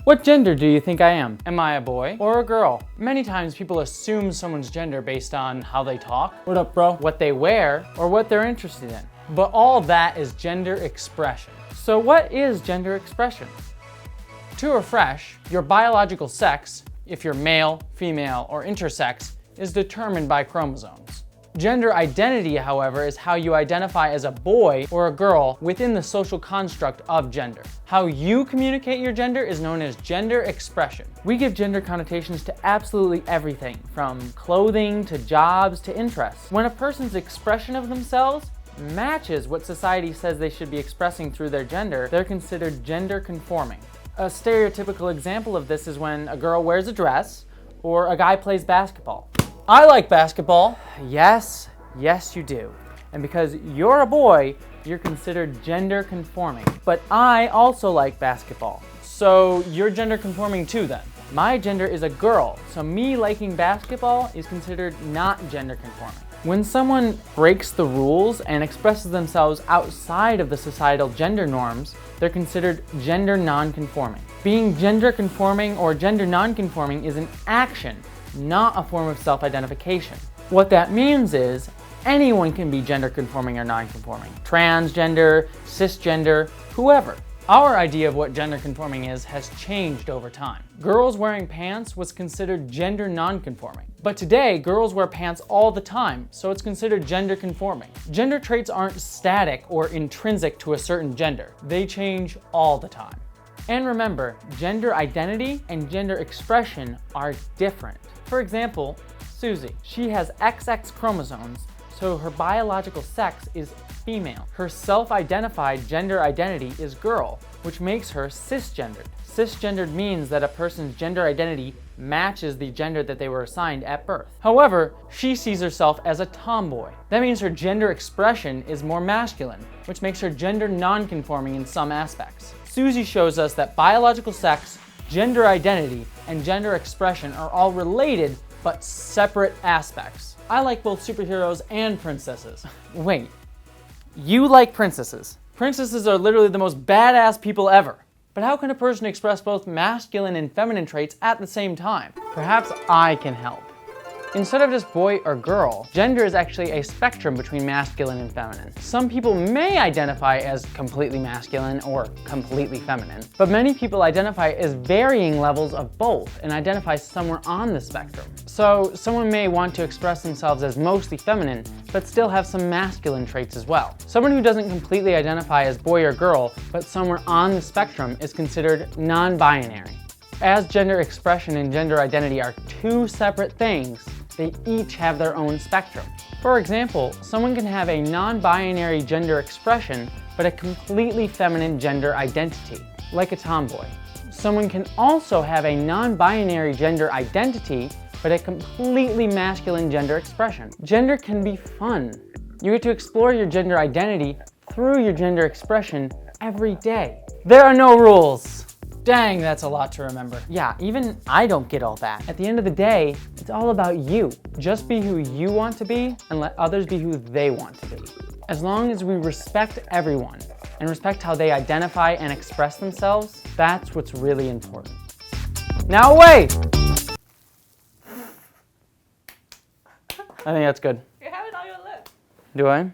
What gender do you think I am? Am I a boy or a girl? Many times people assume someone's gender based on how they talk, what up bro, what they wear, or what they're interested in. But all that is gender expression. So what is gender expression? To refresh, your biological sex, if you're male, female, or intersex, is determined by chromosomes. Gender identity, however, is how you identify as a boy or a girl within the social construct of gender. How you communicate your gender is known as gender expression. We give gender connotations to absolutely everything, from clothing to jobs to interests. When a person's expression of themselves matches what society says they should be expressing through their gender, they're considered gender conforming. A stereotypical example of this is when a girl wears a dress or a guy plays basketball. I like basketball. Yes, you do. And because you're a boy, you're considered gender conforming. But I also like basketball. So you're gender conforming too then. My gender is a girl, so me liking basketball is considered not gender conforming. When someone breaks the rules and expresses themselves outside of the societal gender norms, they're considered gender non-conforming. Being gender conforming or gender non-conforming is an action, not a form of self-identification. What that means is anyone can be gender conforming or non-conforming. Transgender, cisgender, whoever. Our idea of what gender conforming is has changed over time. Girls wearing pants was considered gender non-conforming. But today, girls wear pants all the time, so it's considered gender conforming. Gender traits aren't static or intrinsic to a certain gender. They change all the time. And remember, gender identity and gender expression are different. For example, Susie. She has XX chromosomes, so her biological sex is female. Her self-identified gender identity is girl, which makes her cisgendered. Cisgendered means that a person's gender identity matches the gender that they were assigned at birth. However, she sees herself as a tomboy. That means her gender expression is more masculine, which makes her gender non-conforming in some aspects. Susie shows us that biological sex, gender identity, and gender expression are all related but separate aspects. I like both superheroes and princesses. Wait, you like princesses? Princesses are literally the most badass people ever. But how can a person express both masculine and feminine traits at the same time? Perhaps I can help. Instead of just boy or girl, gender is actually a spectrum between masculine and feminine. Some people may identify as completely masculine or completely feminine, but many people identify as varying levels of both and identify somewhere on the spectrum. So someone may want to express themselves as mostly feminine, but still have some masculine traits as well. Someone who doesn't completely identify as boy or girl, but somewhere on the spectrum is considered non-binary. As gender expression and gender identity are two separate things, they each have their own spectrum. For example, someone can have a non-binary gender expression, but a completely feminine gender identity, like a tomboy. Someone can also have a non-binary gender identity, but a completely masculine gender expression. Gender can be fun. You get to explore your gender identity through your gender expression every day. There are no rules. Dang, that's a lot to remember. Yeah, even I don't get all that. At the end of the day, it's all about you. Just be who you want to be and let others be who they want to be. As long as we respect everyone and respect how they identify and express themselves, that's what's really important. Now wait! I think that's good. You have it on your lip. Do I?